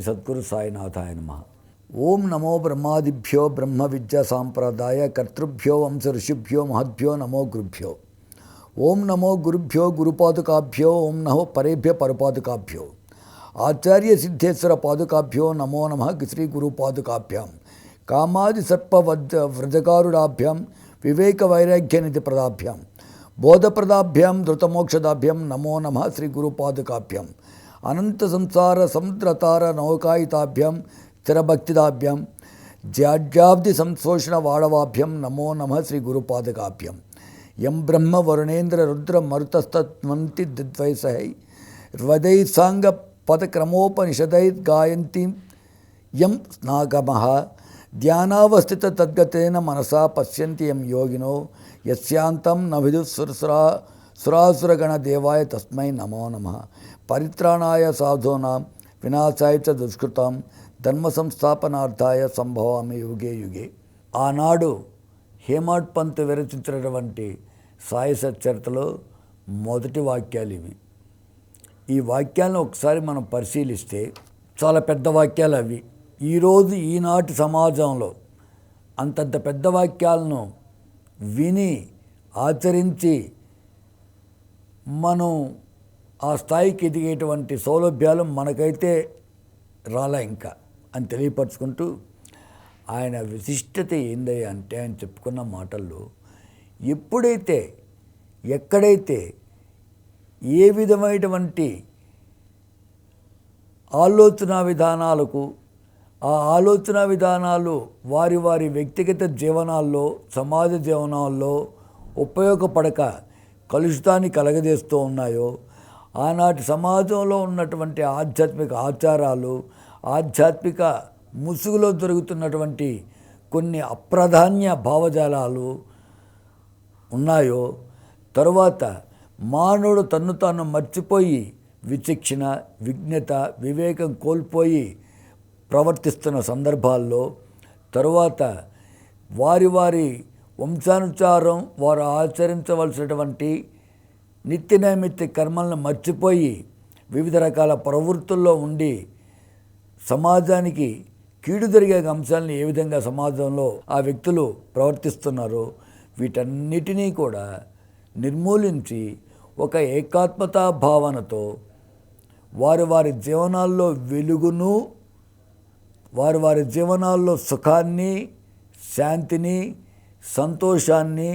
సద్గురు సాయినాథాయ నమః. ఓం నమో బ్రహ్మాదిభ్యో బ్రహ్మ విద్యా సాంప్రదాయ కర్తృభ్యో వంశ ఋషిభ్యో మహద్భ్యో నమో గురుభ్యో. ఓం నమో గురుభ్యో గురుపాదుకాభ్యో ఓం నమో పరేభ్య పరపాదుకాభ్యో. ఆచార్య సిద్ధేశ్వర పాదుకాభ్యో నమో నమః శ్రీ గురుపాదుకాభ్యాం. కామాది సర్ప వ్రజకారుడాభ్యాం వివేక వైరాగ్యనిధి ప్రదాభ్యాం బోధప్రదాభ్యాం ధృతమోక్షదాభ్యాం నమో నమః శ్రీ గురుపాదుకాభ్యాం. అనంత సంసార సముద్రతార నౌకాయితాభ్యాం స్థిరభక్తిదాభ్యాం జాడ్యాబ్ది సంశోషణ వాడవాభ్యం నమో నమః శ్రీ గురుపాదుకాభ్యం. యం బ్రహ్మ వరుణేంద్ర రుద్ర మరుతస్తత్వంతి ద్వైసహై హృదైసాంగ పదక్రమోపనిషదైర్గాయంతి యం స్నాగమః ధ్యానావస్థిత తద్గతేన మనసా పశ్యంతి యం యోగినో యస్యాంతం న విదుః సురాసురగణ దేవాయ తస్మై నమో నమః. పరిత్రాణాయ సాధూనాం వినాశాయ చ దుష్కృతాం ధర్మ సంస్థాపనార్థాయ సంభవామి యుగే యుగే. ఆనాడు హేమాడ్ పంత్ విరచించినటువంటి సాయి సచ్చరితలో మొదటి వాక్యాలు ఇవి. ఈ వాక్యాలను ఒకసారి మనం పరిశీలిస్తే చాలా పెద్ద వాక్యాలు అవి. ఈరోజు ఈనాటి సమాజంలో అంతంత పెద్ద వాక్యాలను విని ఆచరించి మనం ఆ స్థాయికి ఎదిగేటువంటి సౌలభ్యాలు మనకైతే రాలే ఇంకా అని తెలియపరుచుకుంటూ ఆయన విశిష్టత ఏందయ్యా అంటే ఆయన చెప్పుకున్న మాటల్లో ఎప్పుడైతే ఎక్కడైతే ఏ విధమైనటువంటి ఆలోచన విధానాలకు ఆ ఆలోచన విధానాలు వారి వారి వ్యక్తిగత జీవనాల్లో సమాజ జీవనాల్లో ఉపయోగపడక కలుషితాన్ని కలగజేస్తూ ఉన్నాయో ఆనాటి సమాజంలో ఉన్నటువంటి ఆధ్యాత్మిక ఆచారాలు ఆధ్యాత్మిక ముసుగులో జరుగుతున్నటువంటి కొన్ని అప్రాధాన్య భావజాలాలు ఉన్నాయో తరువాత మానవుడు తన్ను తాను మర్చిపోయి విచక్షణ విజ్ఞత వివేకం కోల్పోయి ప్రవర్తిస్తున్న సందర్భాల్లో తరువాత వారి వారి వంశానుసారం వారు ఆచరించవలసినటువంటి నిత్య నైమిత్య కర్మలను మర్చిపోయి వివిధ రకాల ప్రవృత్తుల్లో ఉండి సమాజానికి కీడు జరిగే అంశాలను ఏ విధంగా సమాజంలో ఆ వ్యక్తులు ప్రవర్తిస్తున్నారో వీటన్నిటినీ కూడా నిర్మూలించి ఒక ఏకాత్మతా భావనతో వారి వారి జీవనాల్లో వెలుగును వారి వారి జీవనాల్లో సుఖాన్ని శాంతిని సంతోషాన్ని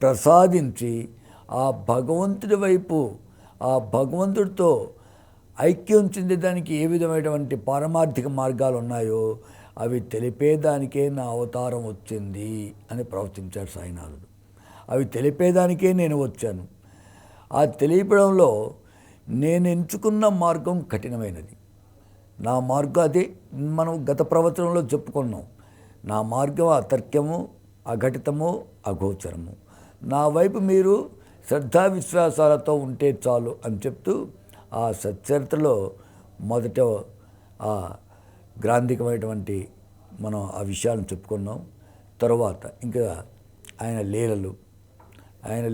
ప్రసాదించి ఆ భగవంతుడి వైపు ఆ భగవంతుడితో ఐక్యం చెందేదానికి ఏ విధమైనటువంటి పారమార్థిక మార్గాలు ఉన్నాయో అవి తెలిపేదానికే నా అవతారం వచ్చింది అని ప్రవర్తించాడు సాయినాథుడు. అవి తెలిపేదానికే నేను వచ్చాను. ఆ తెలియపడంలో నేను ఎంచుకున్న మార్గం కఠినమైనది. నా మార్గం అదే మనం గత ప్రవచనంలో చెప్పుకున్నాం. నా మార్గం అతర్క్యము అఘటితము అగోచరము. నా వైపు మీరు శ్రద్ధా విశ్వాసాలతో ఉంటే చాలు అని చెప్తూ ఆ సచ్చరితలో మొదట ఆ గ్రాంధికమైనటువంటి మనం ఆ విషయాలను చెప్పుకున్నాం. తరువాత ఇంకా ఆయన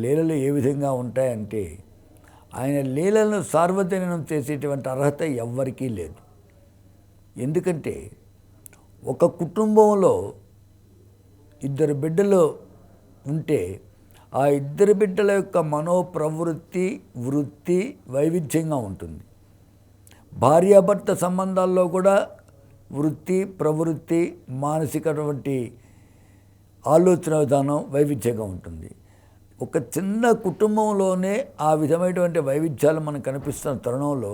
లీలలు ఏ విధంగా ఉంటాయంటే ఆయన లీలలను సార్వజనీనం చేసేటువంటి అర్హత ఎవ్వరికీ లేదు. ఎందుకంటే ఒక కుటుంబంలో ఇద్దరు బిడ్డలు ఉంటే ఆ ఇద్దరు బిడ్డల యొక్క మనోప్రవృత్తి వృత్తి వైవిధ్యంగా ఉంటుంది. భార్యాభర్త సంబంధాల్లో కూడా వృత్తి ప్రవృత్తి మానసికటువంటి ఆలోచన విధానం వైవిధ్యంగా ఉంటుంది. ఒక చిన్న కుటుంబంలోనే ఆ విధమైనటువంటి వైవిధ్యాలు మనకు కనిపిస్తున్న తరుణంలో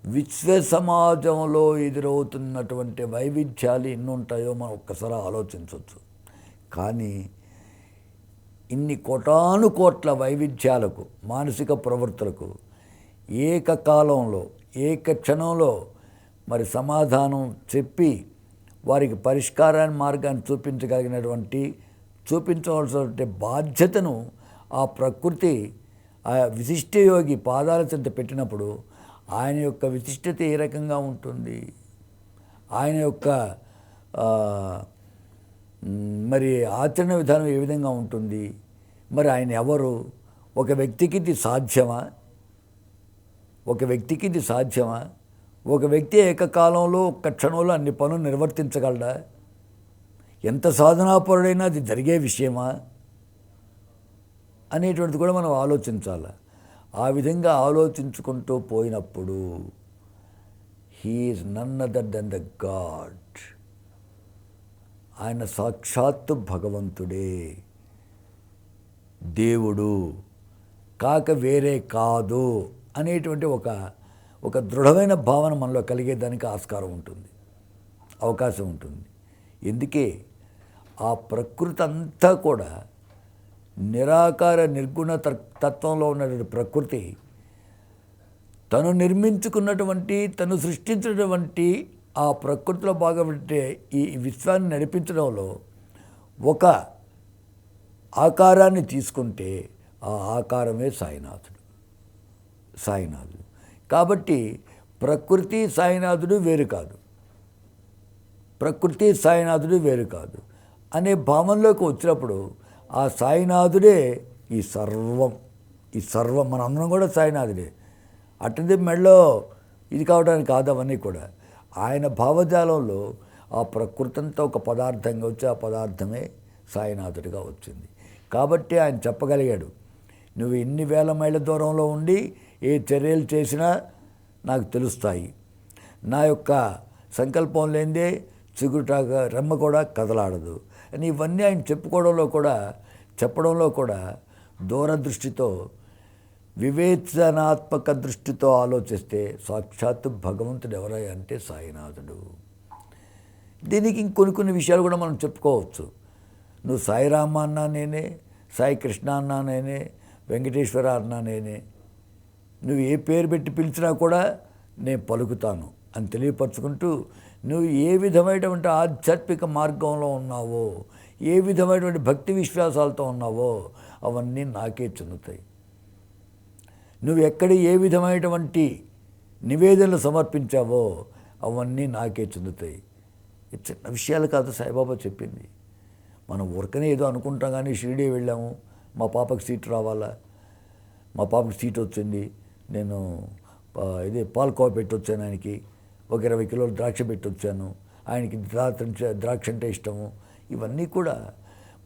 విశ్వ సమాజంలో ఎదురవుతున్నటువంటి వైవిధ్యాలు ఎన్ని ఉంటాయో మనం ఒక్కసారి ఆలోచించవచ్చు. కానీ ఇన్ని కోటాను కోట్ల వైవిధ్యాలకు మానసిక ప్రవృత్తులకు ఏకకాలంలో ఏక క్షణంలో మరి సమాధానం చెప్పి వారికి పరిష్కారాన్ని మార్గాన్ని చూపించవలసినటువంటి బాధ్యతను ఆ ప్రకృతి ఆ విశిష్ట యోగి పాదాల చెంత పెట్టినప్పుడు ఆయన యొక్క విశిష్టత ఏ రకంగా ఉంటుంది, ఆయన యొక్క మరి ఆచరణ విధానం ఏ విధంగా ఉంటుంది, మరి ఆయన ఎవరు, ఒక వ్యక్తికి ఇది సాధ్యమా, ఒక వ్యక్తి ఏకకాలంలో ఒక్క క్షణంలో అన్ని పనులు నిర్వర్తించగలడా? ఎంత సాధనాపరుడైనా అది జరిగే విషయమా అనేటువంటిది కూడా మనం ఆలోచించాలి. ఆ విధంగా ఆలోచించుకుంటూ పోయినప్పుడు he is none other than the god. ఆయన సాక్షాత్తు భగవంతుడే, దేవుడు కాక వేరే కాదు అనేటువంటి ఒక దృఢమైన భావన మనలో కలిగేదానికి ఆస్కారం ఉంటుంది, అవకాశం ఉంటుంది. ఎందుకే ఆ ప్రకృతి అంతా కూడా నిరాకార నిర్గుణ తత్వంలో ఉన్నటువంటి ప్రకృతి తను నిర్మించుకున్నటువంటి, తను సృష్టించినటువంటి ఆ ప్రకృతిలో భాగమంటే ఈ విశ్వాన్ని నడిపించడంలో ఒక ఆకారాన్ని తీసుకుంటే ఆ ఆకారమే సాయినాథుడు. కాబట్టి ప్రకృతి సాయినాథుడు వేరు కాదు, ప్రకృతి సాయినాథుడు వేరు కాదు అనే భావనలోకి వచ్చినప్పుడు ఆ సాయినాథుడే ఈ సర్వం మనందరం కూడా సాయినాథుడే. అట్టిది మెడలో ఇది కావడానికి కాదు, అవన్నీ కూడా ఆయన భావజాలంలో ఆ ప్రకృతి అంతా ఒక పదార్థంగా వచ్చి ఆ పదార్థమే సాయినాథుడిగా వచ్చింది. కాబట్టి ఆయన చెప్పగలిగాడు, నువ్వు ఎన్ని వేల మైళ్ళ దూరంలో ఉండి ఏ చర్యలు చేసినా నాకు తెలుస్తాయి, నా యొక్క సంకల్పం లేనిదే చిగుటాగా రెమ్మ కూడా కదలాడదు అని ఇవన్నీ ఆయన చెప్పడంలో కూడా దూరదృష్టితో, వివేచనాత్మక దృష్టితో ఆలోచిస్తే సాక్షాత్తు భగవంతుడు ఎవరయ్యా అంటే సాయినాథుడు. దీనికి ఇంకొన్ని విషయాలు కూడా మనం చెప్పుకోవచ్చు. నువ్వు సాయిరామ అన్నా నేనే, సాయి కృష్ణ అన్నా నేనే, వెంకటేశ్వర అన్నా నేనే, నువ్వు ఏ పేరు పెట్టి పిలిచినా కూడా నేను పలుకుతాను అని తెలియపరచుకుంటూ, నువ్వు ఏ విధమైనటువంటి ఆధ్యాత్మిక మార్గంలో ఉన్నావో, ఏ విధమైనటువంటి భక్తి విశ్వాసాలతో ఉన్నావో అవన్నీ నాకే చెందుతాయి. నువ్వు ఎక్కడ ఏ విధమైనటువంటి నివేదనలు సమర్పించావో అవన్నీ నాకే చెందుతాయి. ఇది చిన్న విషయాలు కాదు సాయిబాబా చెప్పింది. మనం ఊరికనే ఏదో అనుకుంటాం, కానీ షిరిడీ వెళ్ళాము, మా పాపకి సీట్ రావాలా, మా పాపకి సీట్ వచ్చింది, నేను పాలకోవ పెట్టి వచ్చాను, ఆయనకి ఒక 20 కిలోలు ద్రాక్ష పెట్టి వచ్చాను, ఆయనకి ద్రాక్ష అంటే ఇష్టము. ఇవన్నీ కూడా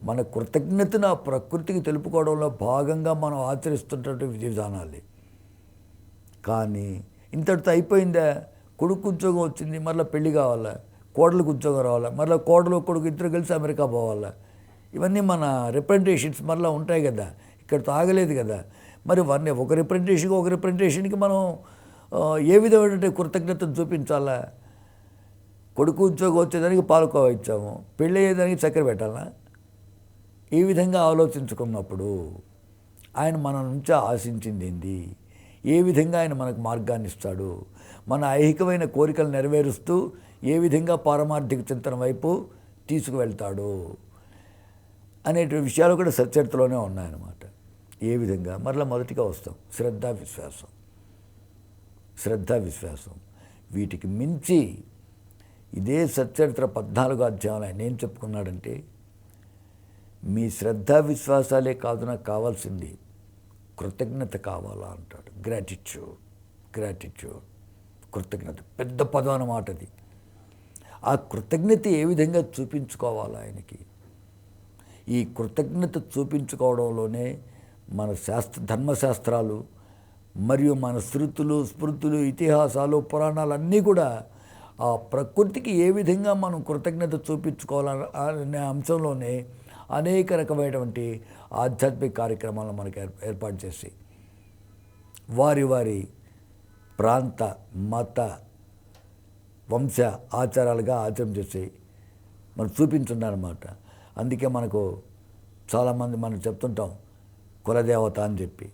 మన కృతజ్ఞతను ఆ ప్రకృతికి తెలుపుకోవడంలో భాగంగా మనం ఆచరిస్తున్నటువంటి విధానాలే. కానీ ఇంతటితో అయిపోయిందా? కొడుకు ఉద్యోగం వచ్చింది, మళ్ళీ పెళ్లి కావాలా, కోడలకు ఉద్యోగం రావాలా, మళ్ళీ కోడలు కొడుకు ఇద్దరు కలిసి అమెరికా పోవాలా, ఇవన్నీ మన రిప్రజెంటేషన్స్ మళ్ళీ ఉంటాయి కదా, ఇక్కడితో ఆగలేదు కదా. మరి ఒక రిప్రజెంటేషన్కి మనం ఏ విధమైన కృతజ్ఞతను చూపించాలా? కొడుకు ఉద్యోగం వచ్చేదానికి పాలకోవా ఇచ్చాము, పెళ్ళి అయ్యేదానికి చక్కెర పెట్టాలా? ఈ విధంగా ఆలోచించుకున్నప్పుడు ఆయన మన నుంచి ఆశించింది ఏంది, ఏ విధంగా ఆయన మనకు మార్గాన్ని ఇస్తాడు, మన ఐహికమైన కోరికలు నెరవేరుస్తూ ఏ విధంగా పారమార్థిక చింతన వైపు తీసుకువెళ్తాడు అనేటువంటి విషయాలు కూడా సచ్చరితలోనే ఉన్నాయన్నమాట. ఏ విధంగా మరలా మొదటిగా వస్తాం శ్రద్ధ విశ్వాసం. వీటికి మించి ఇదే సచ్చరిత్ర 14వ అధ్యాయంలో ఆయన ఏం చెప్పుకున్నాడంటే, మీ శ్రద్ధ విశ్వాసాలే కాదు, నాకు కావాల్సింది కృతజ్ఞత కావాలా అంటాడు. గ్రాటిట్యూడ్ కృతజ్ఞత పెద్ద పదం అన్నమాట అది. ఆ కృతజ్ఞత ఏ విధంగా చూపించుకోవాలి ఆయనకి? ఈ కృతజ్ఞత చూపించుకోవడంలోనే మన ధర్మశాస్త్రాలు మరియు మన శృతులు, స్మృతులు, ఇతిహాసాలు, పురాణాలు అన్నీ కూడా ఆ ప్రకృతికి ఏ విధంగా మనం కృతజ్ఞత చూపించుకోవాలనే అంశంలోనే అనేక రకమైనటువంటి ఆధ్యాత్మిక కార్యక్రమాలను మనకు ఏర్పాటు చేసి వారి ప్రాంత, మత, వంశ ఆచారాలుగా ఆచరణ చేసి మనం చూపించున్నారన్నమాట. అందుకే మనకు చాలామంది మనం చెప్తుంటాం కులదేవత అని చెప్పి.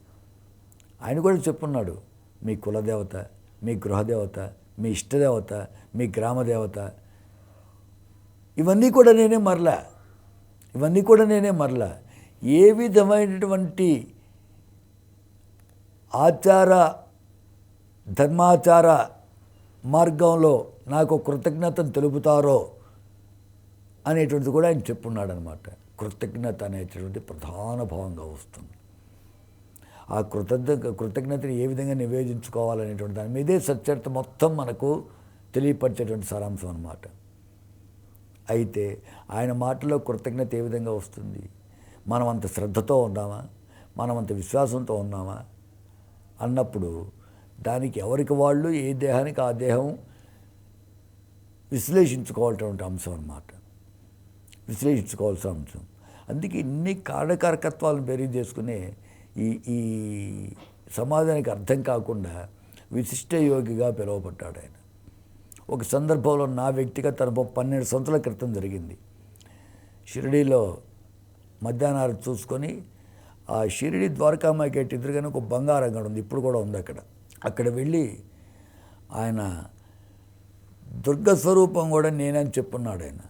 ఆయన కూడా చెప్పున్నాడు, మీ కులదేవత, మీ గృహదేవత, మీ ఇష్టదేవత, మీ గ్రామదేవత, ఇవన్నీ కూడా నేనే మరలా ఏ విధమైనటువంటి ఆచార ధర్మాచార మార్గంలో నాకు కృతజ్ఞతను తెలుపుతారో అనేటువంటిది కూడా ఆయన చెప్పున్నాడు అనమాట. కృతజ్ఞత అనేటటువంటి ప్రధాన భావంగా వస్తుంది. ఆ కృతజ్ఞతని ఏ విధంగా నివేదించుకోవాలనేటువంటి దాని మీదే సచ్చరిత మొత్తం మనకు తెలియపరిచేటువంటి సారాంశం అన్నమాట. అయితే ఆయన మాటలో కృతజ్ఞత ఏ విధంగా వస్తుంది? మనం అంత శ్రద్ధతో ఉన్నామా, మనం అంత విశ్వాసంతో ఉన్నామా అన్నప్పుడు దానికి ఎవరికి వాళ్ళు ఏ దేహానికి ఆ దేహం విశ్లేషించుకోవాల్సినటువంటి అంశం అన్నమాట. విశ్లేషించుకోవాల్సిన అంశం. అందుకే ఇన్ని కారణకారకత్వాలను బేరీ చేసుకునే ఈ ఈ సమాజానికి అర్థం కాకుండా విశిష్ట యోగిగా పిలువబడ్డాడు ఆయన. ఒక సందర్భంలో నా వ్యక్తిగత అనుభవం 12 సంవత్సరాల క్రితం జరిగింది. షిరిడీలో మధ్యాహ్నాలు చూసుకొని ఆ షిరిడి ద్వారకామాయి గేట్ ఎదురుగానే ఒక బంగారు అంగడి ఉంది, ఇప్పుడు కూడా ఉంది అక్కడ. అక్కడ వెళ్ళి ఆయన దుర్గ స్వరూపం కూడా నేనని చెప్పున్నాడు ఆయన.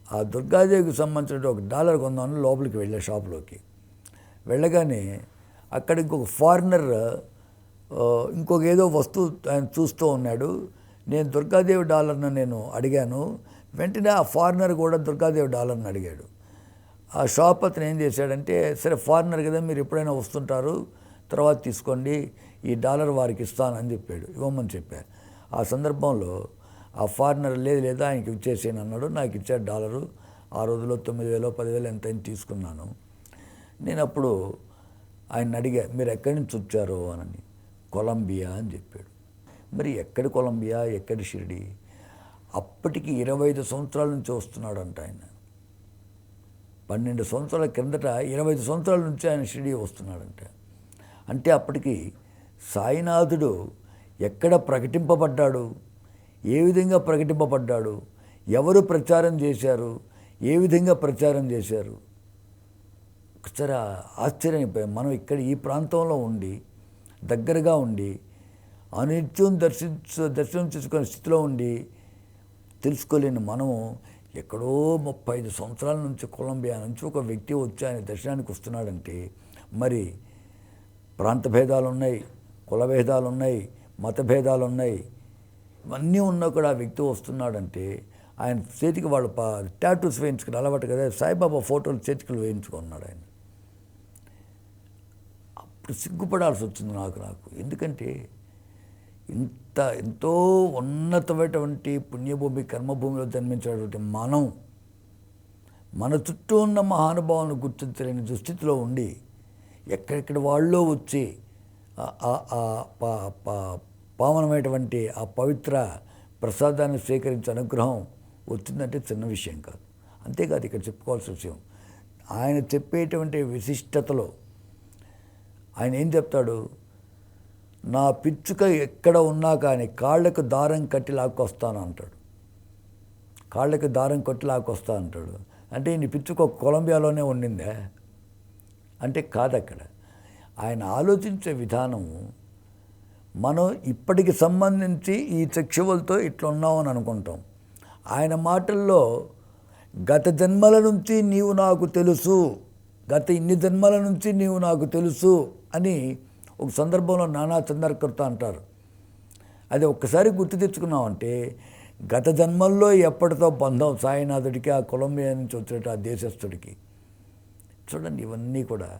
ఆ దుర్గాదేవికి సంబంధించిన $1 కొందామని లోపలికి వెళ్ళే షాప్లోకి వెళ్ళగానే అక్కడ ఇంకొక ఫారినర్ ఇంకొక ఏదో వస్తువు ఆయన చూస్తూ ఉన్నాడు. నేను దుర్గాదేవి డాలర్ను నేను అడిగాను. వెంటనే ఆ ఫారినర్ కూడా దుర్గాదేవి డాలర్ని అడిగాడు. ఆ షాప్ అతను ఏం చేశాడంటే, సరే ఫారినర్ కదా మీరు ఎప్పుడైనా వస్తుంటారు, తర్వాత తీసుకోండి, ఈ డాలర్ వారికి ఇస్తానని చెప్పాడు, ఇవ్వమని చెప్పాను. ఆ సందర్భంలో ఆ ఫారినర్ లేదు ఆయనకి ఇచ్చేసేయను అన్నాడు. నాకు ఇచ్చాడు డాలరు. ఆ రోజులో 9,000 10,000 ఎంత అయినా తీసుకున్నాను. నేను అప్పుడు ఆయన అడిగా, మీరు ఎక్కడి నుంచి వచ్చారో అని. కొలంబియా అని చెప్పాడు. మరి ఎక్కడి కొలంబియా, ఎక్కడి షిరిడి? అప్పటికి 25 సంవత్సరాల నుంచి వస్తున్నాడంట ఆయన. 12 సంవత్సరాల కిందట 25 సంవత్సరాల నుంచి ఆయన షిరిడి వస్తున్నాడంట. అంటే అప్పటికి సాయినాథుడు ఎక్కడ ప్రకటింపబడ్డాడు, ఏ విధంగా ప్రకటింపబడ్డాడు, ఎవరు ప్రచారం చేశారు, ఏ విధంగా ప్రచారం చేశారు? ఒకసారి ఆశ్చర్యపోయాం. మనం ఇక్కడ ఈ ప్రాంతంలో ఉండి, దగ్గరగా ఉండి, అనిత్యం దర్శనం చేసుకునే స్థితిలో ఉండి తెలుసుకోలేని మనము ఎక్కడో 35 సంవత్సరాల నుంచి కొలంబియా నుంచి ఒక వ్యక్తి వచ్చి ఆయన దర్శనానికి వస్తున్నాడంటే, మరి ప్రాంత భేదాలు ఉన్నాయి, కుల భేదాలు ఉన్నాయి, మత భేదాలు ఉన్నాయి, ఇవన్నీ ఉన్నా కూడా ఆ వ్యక్తి వస్తున్నాడంటే ఆయన చేతికి వాళ్ళు టాటూస్ వేయించుకుని అలవాటు కదా, సాయిబాబా ఫోటోలు చేతికి వేయించుకున్నాడు ఆయన. అప్పుడు సిగ్గుపడాల్సి వచ్చింది నాకు. ఎందుకంటే ఎంతో ఉన్నతమైనటువంటి పుణ్యభూమి కర్మభూమిలో జన్మించినటువంటి మన చుట్టూ ఉన్న మహానుభావులను గుర్తించలేని దుస్థితిలో ఉండి ఎక్కడెక్కడ వాళ్ళో వచ్చి పావనమైనటువంటి ఆ పవిత్ర ప్రసాదాన్ని స్వీకరించే అనుగ్రహం వచ్చిందంటే చిన్న విషయం కాదు. అంతేకాదు ఇక్కడ చెప్పుకోవాల్సిన విషయం, ఆయన చెప్పేటువంటి విశిష్టతలో ఆయన ఏం చెప్తాడు, నా పిచ్చుక ఎక్కడ ఉన్నా కానీ కాళ్ళకు దారం కట్టి లాక్కొస్తాను అంటాడు. కాళ్ళకి దారం కట్టి లాక్కొస్తా అంటాడు. అంటే నీ పిచ్చుక కొలంబియాలోనే ఉండిందే అంటే కాదు. అక్కడ ఆయన ఆలోచించే విధానం మనం ఇప్పటికి సంబంధించి ఈ చక్షువులతో ఇట్లా ఉన్నామని అనుకుంటాం. ఆయన మాటల్లో గత జన్మల నుంచి నీవు నాకు తెలుసు, గత ఇన్ని జన్మల నుంచి నీవు నాకు తెలుసు అని ఒక సందర్భంలో నానా చంద్రకర్త అంటారు. అది ఒక్కసారి గుర్తు తెచ్చుకున్నామంటే గత జన్మల్లో ఎప్పటితో బంధం సాయినాథుడికి, ఆ కొలంబియా నుంచి వచ్చినట్టు ఆ దేశస్థుడికి. చూడండి, ఇవన్నీ కూడా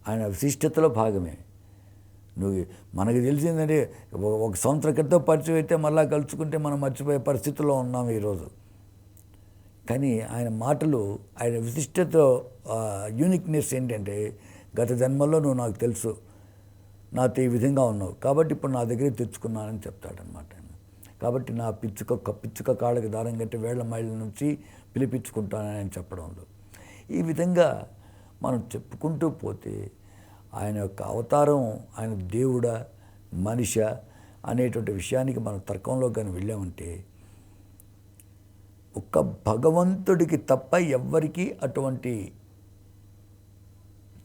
ఆయన విశిష్టతలో భాగమే. మనకు తెలిసిందంటే ఒక సంవత్సరం క్రితం పరిచయం అయితే మళ్ళా కలుసుకుంటే మనం మర్చిపోయే పరిస్థితుల్లో ఉన్నాం ఈరోజు. కానీ ఆయన మాటలు, ఆయన విశిష్టత యూనిక్నెస్ ఏంటంటే, గత జన్మల్లో నువ్వు నాకు తెలుసు, నాతో ఈ విధంగా ఉన్నావు, కాబట్టి ఇప్పుడు నా దగ్గర తెచ్చుకున్నానని చెప్తాడనమాట. కాబట్టి నా పిచ్చుక కాళ్ళకి దారం కట్టి వేళ్ల మైళ్ళ నుంచి పిలిపించుకుంటానని ఆయన చెప్పడంలో ఈ విధంగా మనం చెప్పుకుంటూ పోతే ఆయన యొక్క అవతారం, ఆయన దేవుడా మనిషా అనేటువంటి విషయానికి మనం తర్కంలో కానీ వెళ్ళామంటే ఒక్క భగవంతుడికి తప్ప ఎవ్వరికీ అటువంటి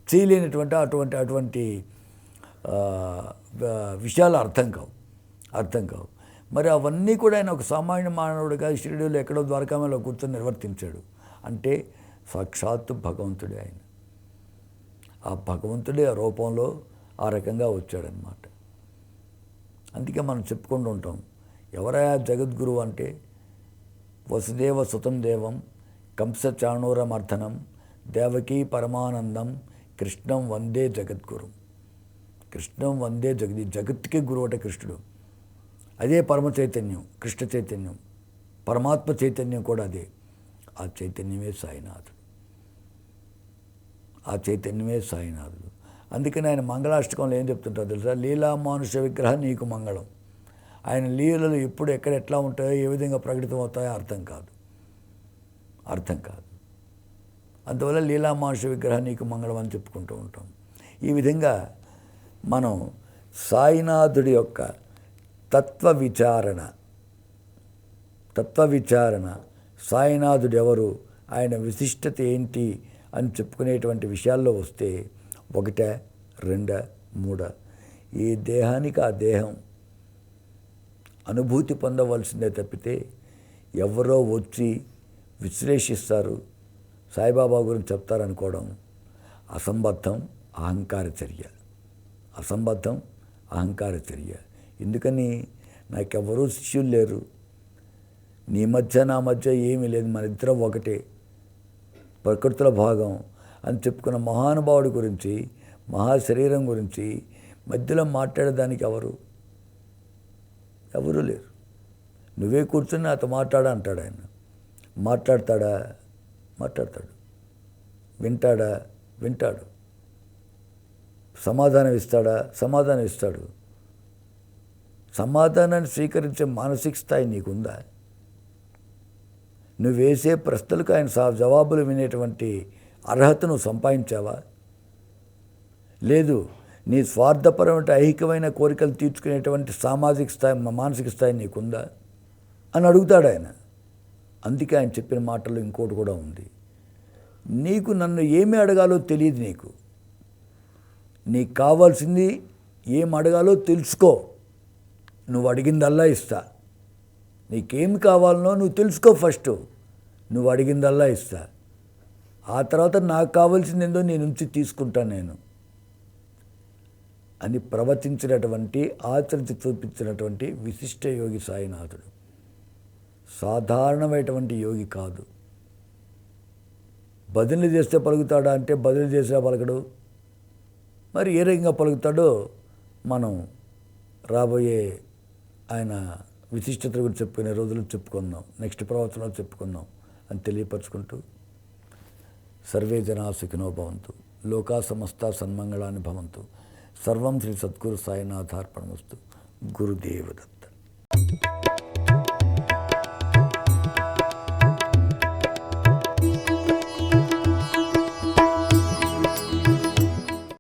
చేయలేనటువంటి అటువంటి విషయాలు అర్థం కావు. మరి అవన్నీ కూడా ఆయన ఒక సామాన్య మానవుడిగా షిరిడీలో ఎక్కడో ద్వారకామలో కూర్చొని నిర్వర్తించాడు. అంటే సాక్షాత్తు భగవంతుడే ఆయన. ఆ భగవంతుడే ఆ రూపంలో ఆ రకంగా వచ్చాడనమాట. అందుకే మనం చెప్పుకుంటూ ఉంటాం, ఎవరయా జగద్గురువు అంటే వసుదేవ సుతం దేవం కంస చాణూరమర్ధనం దేవకీ పరమానందం కృష్ణం వందే జగద్గురు. కృష్ణం వందే జగత్తుకే గురువు అట కృష్ణుడు. అదే పరమ చైతన్యం, కృష్ణ చైతన్యం, పరమాత్మ చైతన్యం కూడా అదే. ఆ చైతన్యమే సాయినాథుడు. ఆ చైతన్యమే సాయినాథుడు. అందుకని ఆయన మంగళాష్టకంలో ఏం చెప్తుంటారో తెలుసా? లీలా మానుష విగ్రహం నీకు మంగళం. ఆయన లీలలు ఎప్పుడు ఎక్కడ ఎట్లా ఉంటాయో, ఏ విధంగా ప్రకటితం అవుతాయో అర్థం కాదు. అందువల్ల లీలా మానుష విగ్రహం నీకు మంగళం అని చెప్పుకుంటూ ఉంటాం. ఈ విధంగా మనం సాయినాథుడి యొక్క తత్వ విచారణ, సాయినాథుడు ఎవరు, ఆయన విశిష్టత ఏంటి అని చెప్పుకునేటువంటి విషయాల్లో వస్తే 1, 2, 3 ఈ దేహానికి ఆ దేహం అనుభూతి పొందవలసిందే తప్పితే ఎవరో వచ్చి విశ్లేషిస్తారు, సాయిబాబా గురించి చెప్తారనుకోవడం అసంబద్ధం, అహంకార చర్య. ఎందుకని? నాకెవరూ శిష్యులు లేరు, నీ మధ్య నా మధ్య ఏమీ లేదు, మన ఇద్దరం ఒకటే, ప్రకృతిలో భాగం అని చెప్పుకున్న మహానుభావుడి గురించి, మహాశరీరం గురించి మధ్యలో మాట్లాడేదానికి ఎవరు లేరు. నువ్వే కూర్చుని నాతో మాట్లాడా అంటాడు ఆయన. మాట్లాడతాడు. వింటాడు. సమాధానం ఇస్తాడు. సమాధానాన్ని స్వీకరించే మానసిక స్థాయి నీకుందా? నువ్వు వేసే ప్రశ్నలకు ఆయన జవాబులు వినేటువంటి అర్హత నువ్వు సంపాదించావా? లేదు. నీ స్వార్థపరమైన ఐహికమైన కోరికలు తీర్చుకునేటువంటి సామాజిక స్థాయి, మానసిక స్థాయి నీకుందా అని అడుగుతాడు ఆయన. అందుకే ఆయన చెప్పిన మాటల్లో ఇంకోటి కూడా ఉంది. నీకు నన్ను ఏమి అడగాలో తెలియదు. నీకు కావాల్సింది ఏం అడగాలో తెలుసుకో, నువ్వు అడిగిందల్లా ఇస్తా. నీకేమి కావాలనో నువ్వు తెలుసుకో ఫస్ట్, నువ్వు అడిగిందల్లా ఇస్తా. ఆ తర్వాత నాకు కావాల్సింది ఏందో నీ నుంచి తీసుకుంటాను అని ప్రవచించినటువంటి, ఆచరించి చూపించినటువంటి విశిష్ట యోగి సాయినాథుడు. సాధారణమైనటువంటి యోగి కాదు. బదిలీ చేస్తే పలుకుతాడా అంటే బదిలీ చేసినా పలకడు. మరి ఏ రకంగా పలుకుతాడో మనం రాబోయే ఆయన విశిష్టత గురించి చెప్పుకునే రోజులు చెప్పుకుందాం, నెక్స్ట్ ప్రవచనాలు చెప్పుకుందాం అని తెలియపరచుకుంటూ, సర్వే జనా సుఖినో భవంతు, లోకా సమస్త సన్మంగళాని భవంతు, సర్వం శ్రీ సద్గురు సాయినాథార్పణమస్తు. గురుదేవ దత్త.